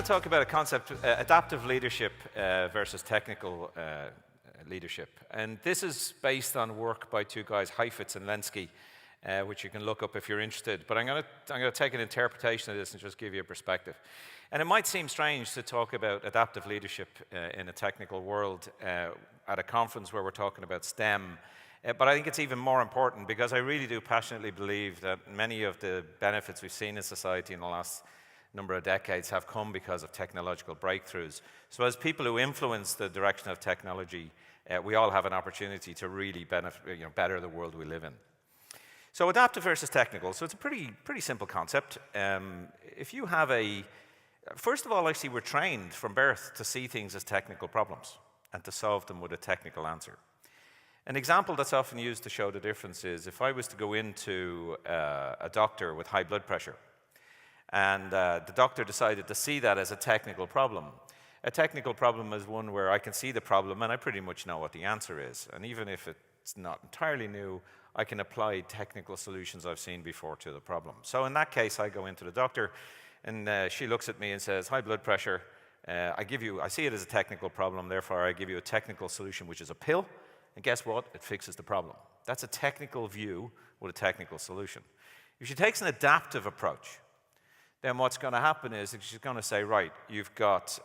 to talk about a concept, adaptive leadership versus technical leadership. And this is based on work by two guys, Heifetz and Lenski, which you can look up if you're interested. But I'm going to take an interpretation of this and just give you a perspective. And it might seem strange to talk about adaptive leadership in a technical world at a conference where we're talking about STEM. But I think it's even more important because I really do passionately believe that many of the benefits we've seen in society in the last number of decades have come because of technological breakthroughs. So as people who influence the direction of technology, we all have an opportunity to really better the world we live in. So adaptive versus technical. So it's a pretty simple concept. If you have first of all, actually, we're trained from birth to see things as technical problems and to solve them with a technical answer. An example that's often used to show the difference is if I was to go into a doctor with high blood pressure, and the doctor decided to see that as a technical problem. A technical problem is one where I can see the problem and I pretty much know what the answer is. And even if it's not entirely new, I can apply technical solutions I've seen before to the problem. So in that case, I go into the doctor and she looks at me and says, high blood pressure, I see it as a technical problem, therefore I give you a technical solution, which is a pill. And guess what? It fixes the problem. That's a technical view with a technical solution. If she takes an adaptive approach, then what's going to happen is she's going to say, right, you've got,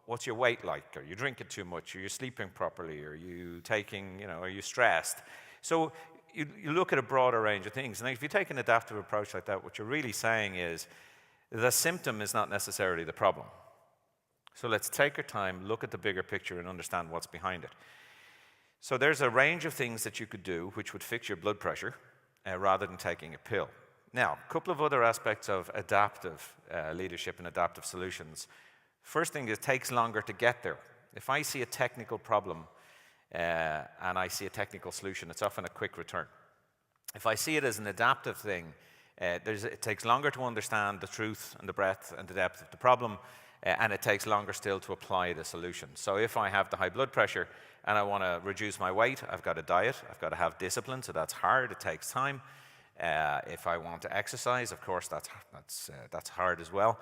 what's your weight like? Are you drinking too much? Are you sleeping properly? Are you are you stressed? So you look at a broader range of things. And if you take an adaptive approach like that, what you're really saying is the symptom is not necessarily the problem. So let's take our time, look at the bigger picture, and understand what's behind it. So there's a range of things that you could do which would fix your blood pressure rather than taking a pill. Now, a couple of other aspects of adaptive leadership and adaptive solutions. First thing is it takes longer to get there. If I see a technical problem and I see a technical solution, it's often a quick return. If I see it as an adaptive thing, it takes longer to understand the truth and the breadth and the depth of the problem, and it takes longer still to apply the solution. So if I have the high blood pressure and I want to reduce my weight, I've got to diet, I've got to have discipline, so that's hard, it takes time. If I want to exercise, of course, that's hard as well.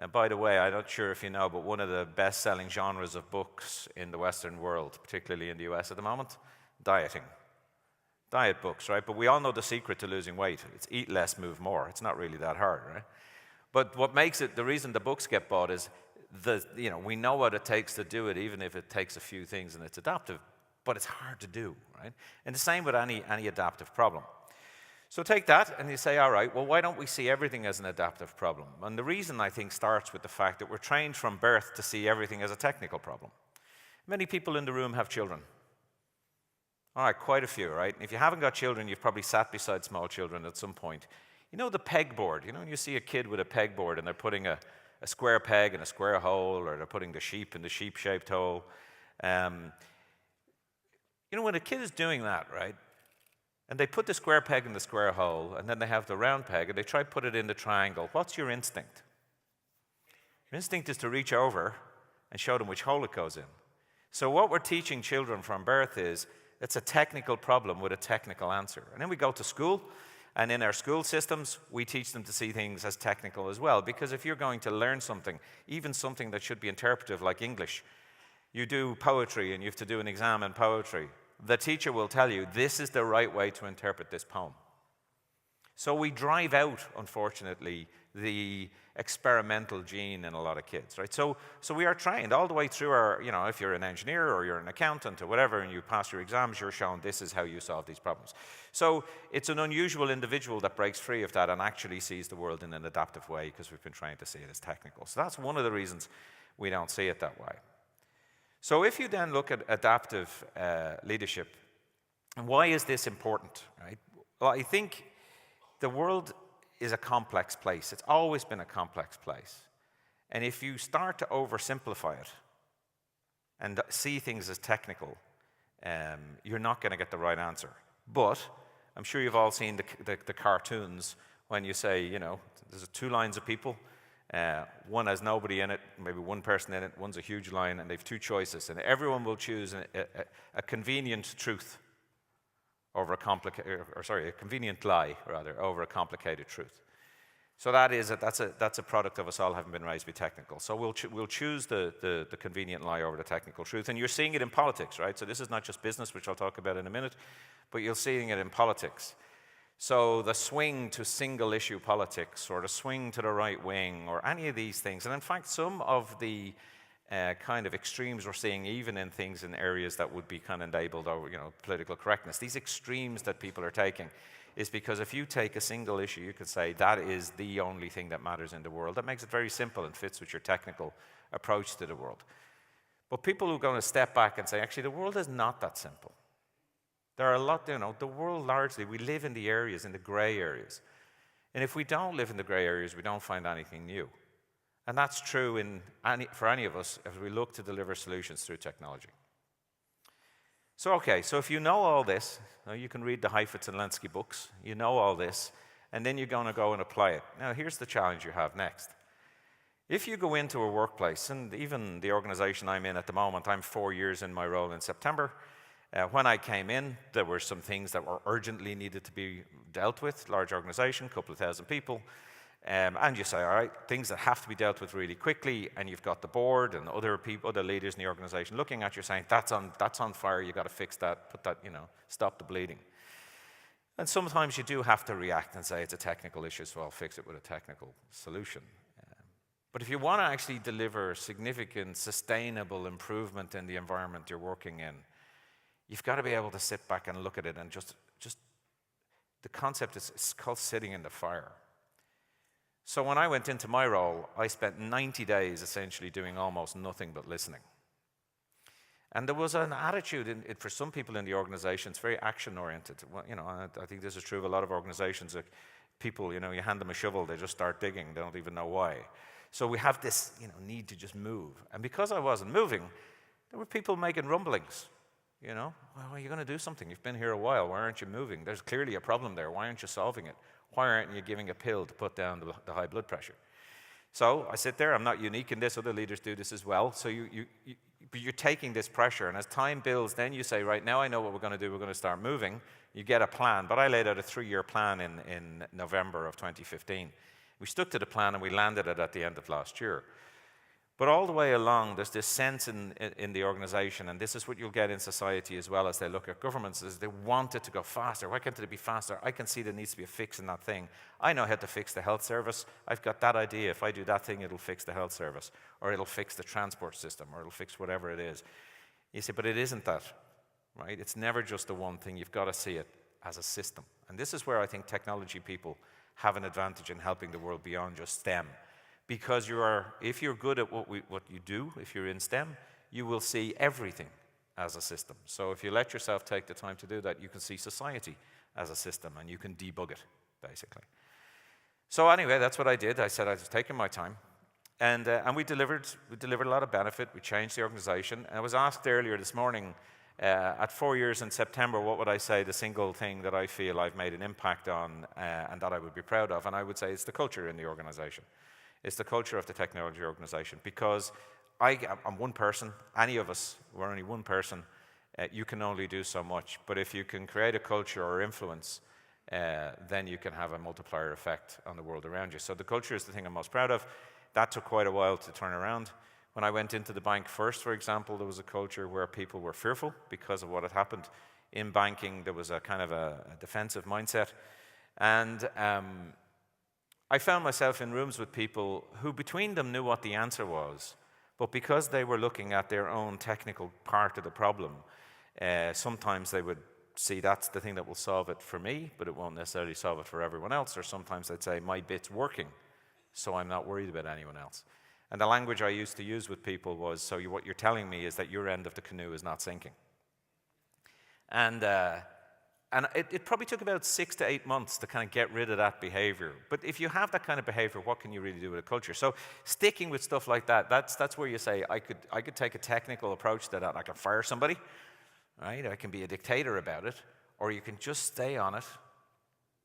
And by the way, I'm not sure if you know, but one of the best-selling genres of books in the Western world, particularly in the US at the moment, dieting. Diet books, right? But we all know the secret to losing weight. It's eat less, move more. It's not really that hard, right? But what makes it, the reason the books get bought is, we know what it takes to do it, even if it takes a few things and it's adaptive, but it's hard to do, right? And the same with any adaptive problem. So take that and you say, all right, well, why don't we see everything as an adaptive problem? And the reason, I think, starts with the fact that we're trained from birth to see everything as a technical problem. Many people in the room have children. All right, quite a few, right? If you haven't got children, you've probably sat beside small children at some point. You know the pegboard? When you see a kid with a pegboard and they're putting a square peg in a square hole, or they're putting the sheep in the sheep-shaped hole. When a kid is doing that, right? And they put the square peg in the square hole, and then they have the round peg, and they try to put it in the triangle. What's your instinct? Your instinct is to reach over and show them which hole it goes in. So what we're teaching children from birth is it's a technical problem with a technical answer. And then we go to school, and in our school systems, we teach them to see things as technical as well. Because if you're going to learn something, even something that should be interpretive like English, you do poetry and you have to do an exam in poetry, the teacher will tell you, this is the right way to interpret this poem. So we drive out, unfortunately, the experimental gene in a lot of kids, right? So we are trained all the way through our, if you're an engineer or you're an accountant or whatever, and you pass your exams, you're shown this is how you solve these problems. So it's an unusual individual that breaks free of that and actually sees the world in an adaptive way because we've been trained to see it as technical. So that's one of the reasons we don't see it that way. So if you then look at adaptive leadership, and why is this important, right? Well, I think the world is a complex place. It's always been a complex place. And if you start to oversimplify it and see things as technical, you're not going to get the right answer. But I'm sure you've all seen the cartoons when you say, there's two lines of people. One has nobody in it, maybe one person in it, one's a huge line, and they have two choices. And everyone will choose a convenient truth over a convenient lie, rather, over a complicated truth. So that's a product of us all having been raised to be technical. So we'll choose the convenient lie over the technical truth. And you're seeing it in politics, right? So this is not just business, which I'll talk about in a minute, but you're seeing it in politics. So the swing to single issue politics, or the swing to the right wing, or any of these things, and in fact some of the kind of extremes we're seeing even in things in areas that would be kind of labeled, political correctness, these extremes that people are taking, is because if you take a single issue, you could say that is the only thing that matters in the world. That makes it very simple and fits with your technical approach to the world. But people who are going to step back and say, actually, the world is not that simple. There are a lot, the world largely, we live in the areas, in the gray areas. And if we don't live in the gray areas, we don't find anything new. And that's true for any of us as we look to deliver solutions through technology. So if you know all this, you can read the Heifetz and Lenski books, you know all this, and then you're going to go and apply it. Now, here's the challenge you have next. If you go into a workplace, and even the organization I'm in at the moment, I'm 4 years in my role in September. When I came in, there were some things that were urgently needed to be dealt with, large organization, a couple of thousand people. And you say, all right, things that have to be dealt with really quickly, and you've got the board and other people, other leaders in the organization looking at you saying, that's on fire, you've got to fix that, put that, stop the bleeding. And sometimes you do have to react and say it's a technical issue, so I'll fix it with a technical solution. But if you want to actually deliver significant, sustainable improvement in the environment you're working in, you've got to be able to sit back and look at it and just the concept is called sitting in the fire. So when I went into my role, I spent 90 days essentially doing almost nothing but listening. And there was an attitude for some people in the organization, it's very action-oriented. Well, I think this is true of a lot of organizations. Like people, you hand them a shovel, they just start digging, they don't even know why. So we have this, need to just move. And because I wasn't moving, there were people making rumblings. Well, are you going to do something? You've been here a while, why aren't you moving? There's clearly a problem there, why aren't you solving it? Why aren't you giving a pill to put down the high blood pressure? So I sit there, I'm not unique in this, other leaders do this as well. So but you're taking this pressure, and as time builds, then you say, right, now I know what we're going to do, we're going to start moving. You get a plan, but I laid out a 3-year plan in November of 2015. We stuck to the plan and we landed it at the end of last year. But all the way along, there's this sense in the organization, and this is what you'll get in society as well as they look at governments, is they want it to go faster. Why can't it be faster? I can see there needs to be a fix in that thing. I know how to fix the health service. I've got that idea. If I do that thing, it'll fix the health service, or it'll fix the transport system, or it'll fix whatever it is. You say, but it isn't that, right? It's never just the one thing. You've got to see it as a system. And this is where I think technology people have an advantage in helping the world beyond just STEM. Because if you're good at what you do, if you're in STEM, you will see everything as a system. So if you let yourself take the time to do that, you can see society as a system, and you can debug it, basically. So anyway, that's what I did. I said I was taking my time, and we delivered a lot of benefit. We changed the organization. And I was asked earlier this morning, at 4 years in September, what would I say the single thing that I feel I've made an impact on and that I would be proud of? And I would say it's the culture in the organization. It's the culture of the technology organization, because I'm one person. Any of us, we're only one person. You can only do so much. But if you can create a culture or influence, then you can have a multiplier effect on the world around you. So the culture is the thing I'm most proud of. That took quite a while to turn around. When I went into the bank first, for example, there was a culture where people were fearful because of what had happened. In banking, there was a kind of a defensive mindset. And I found myself in rooms with people who between them knew what the answer was, but because they were looking at their own technical part of the problem, sometimes they would see that's the thing that will solve it for me, but it won't necessarily solve it for everyone else. Or sometimes they'd say, my bit's working, so I'm not worried about anyone else. And the language I used to use with people was, so what you're telling me is that your end of the canoe is not sinking. And it probably took about 6 to 8 months to kind of get rid of that behavior. But if you have that kind of behavior, what can you really do with a culture? So sticking with stuff like that, that's where you say, I could take a technical approach to that. I can fire somebody, right? I can be a dictator about it, or you can just stay on it.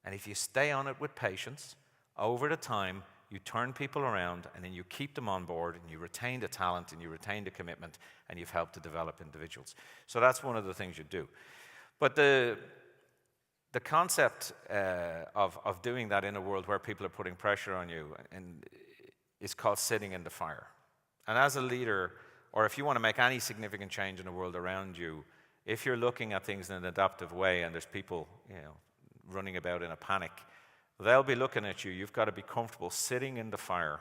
And if you stay on it with patience, over the time, you turn people around, and then you keep them on board, and you retain the talent, and you retain the commitment, and you've helped to develop individuals. So that's one of the things you do. But the the concept of doing that in a world where people are putting pressure on you is called sitting in the fire. And as a leader, or if you want to make any significant change in the world around you, if you're looking at things in an adaptive way and there's people, running about in a panic, they'll be looking at you. You've got to be comfortable sitting in the fire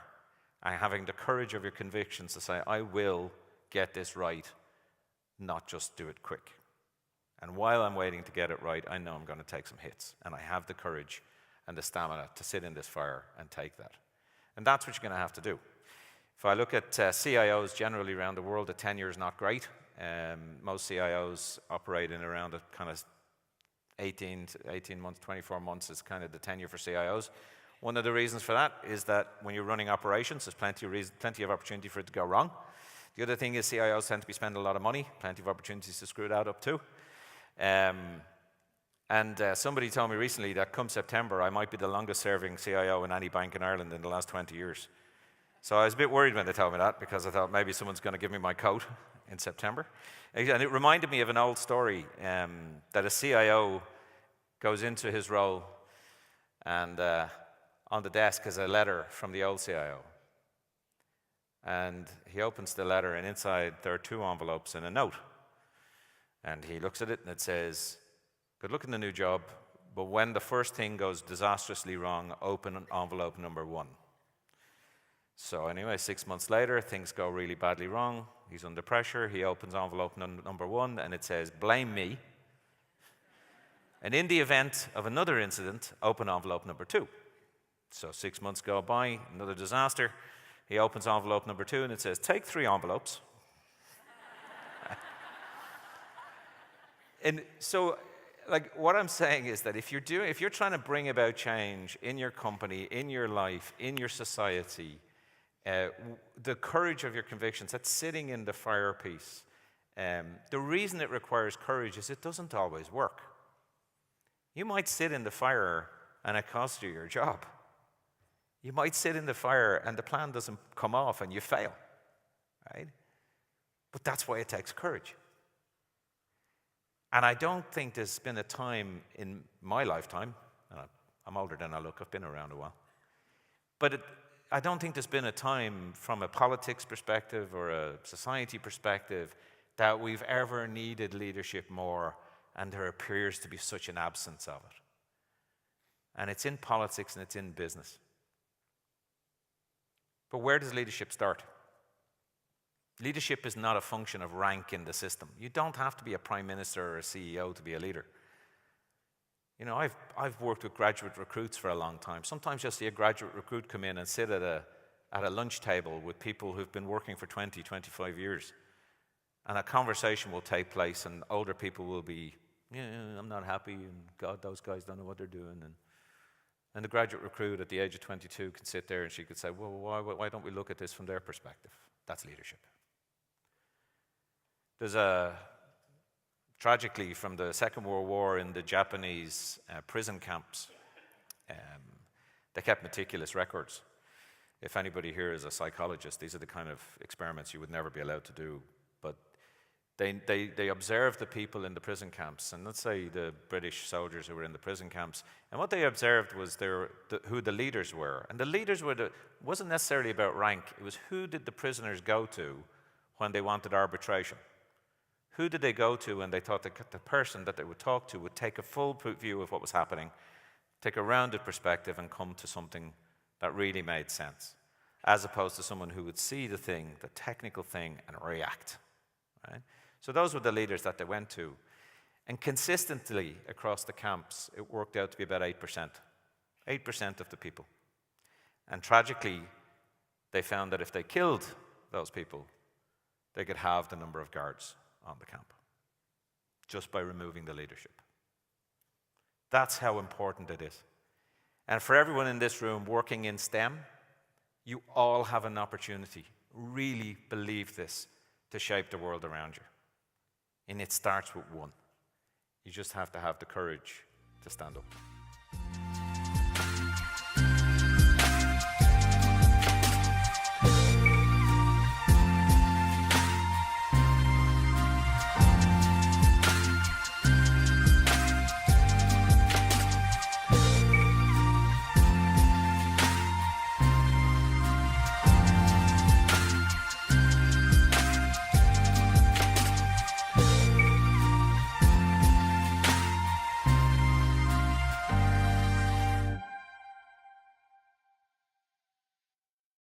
and having the courage of your convictions to say, I will get this right, not just do it quick. And while I'm waiting to get it right, I know I'm going to take some hits. And I have the courage and the stamina to sit in this fire and take that. And that's what you're going to have to do. If I look at CIOs generally around the world, the tenure is not great. Most CIOs operate in around a kind of 18 months, 24 months is kind of the tenure for CIOs. One of the reasons for that is that when you're running operations, there's plenty of opportunity for it to go wrong. The other thing is CIOs tend to be spending a lot of money, plenty of opportunities to screw that up too. Somebody told me recently that come September, I might be the longest serving CIO in any bank in Ireland in the last 20 years. So I was a bit worried when they told me that, because I thought maybe someone's going to give me my coat in September. And it reminded me of an old story that a CIO goes into his role, and on the desk is a letter from the old CIO. And he opens the letter, and inside there are 2 envelopes and a note. And he looks at it, and it says, good luck in the new job, but when the first thing goes disastrously wrong, open envelope number 1. So anyway, 6 months later, things go really badly wrong. He's under pressure. He opens envelope number 1, and it says, blame me. And in the event of another incident, open envelope number 2. So 6 months go by, another disaster. He opens envelope number 2, and it says, take 3 envelopes. And so, what I'm saying is that if you're trying to bring about change in your company, in your life, in your society, the courage of your convictions, that's sitting in the fire piece. The reason it requires courage is it doesn't always work. You might sit in the fire and it costs you your job. You might sit in the fire and the plan doesn't come off and you fail, right? But that's why it takes courage. And I don't think there's been a time in my lifetime, and I'm older than I look, I've been around a while, but I don't think there's been a time from a politics perspective or a society perspective that we've ever needed leadership more, and there appears to be such an absence of it. And it's in politics and it's in business. But where does leadership start? Leadership is not a function of rank in the system. You don't have to be a prime minister or a CEO to be a leader. You know, I've worked with graduate recruits for a long time. Sometimes you'll see a graduate recruit come in and sit at a lunch table with people who've been working for 20, 25 years. And a conversation will take place, and older people will be, I'm not happy, and God, those guys don't know what they're doing. And the graduate recruit at the age of 22 can sit there and she could say, well, why don't we look at this from their perspective? That's leadership. There's tragically, from the Second World War in the Japanese prison camps, they kept meticulous records. If anybody here is a psychologist, these are the kind of experiments you would never be allowed to do. But they observed the people in the prison camps, and let's say the British soldiers who were in the prison camps, and what they observed was who the leaders were. And the leaders wasn't necessarily about rank, it was who did the prisoners go to when they wanted arbitration. Who did they go to when they thought that the person that they would talk to would take a full view of what was happening, take a rounded perspective, and come to something that really made sense, as opposed to someone who would see the thing, the technical thing, and react. Right? So those were the leaders that they went to. And consistently across the camps, it worked out to be about 8%. 8% of the people. And tragically, they found that if they killed those people, they could halve the number of guards on the camp, just by removing the leadership. That's how important it is. And for everyone in this room working in STEM, you all have an opportunity, really believe this, to shape the world around you. And it starts with one. You just have to have the courage to stand up.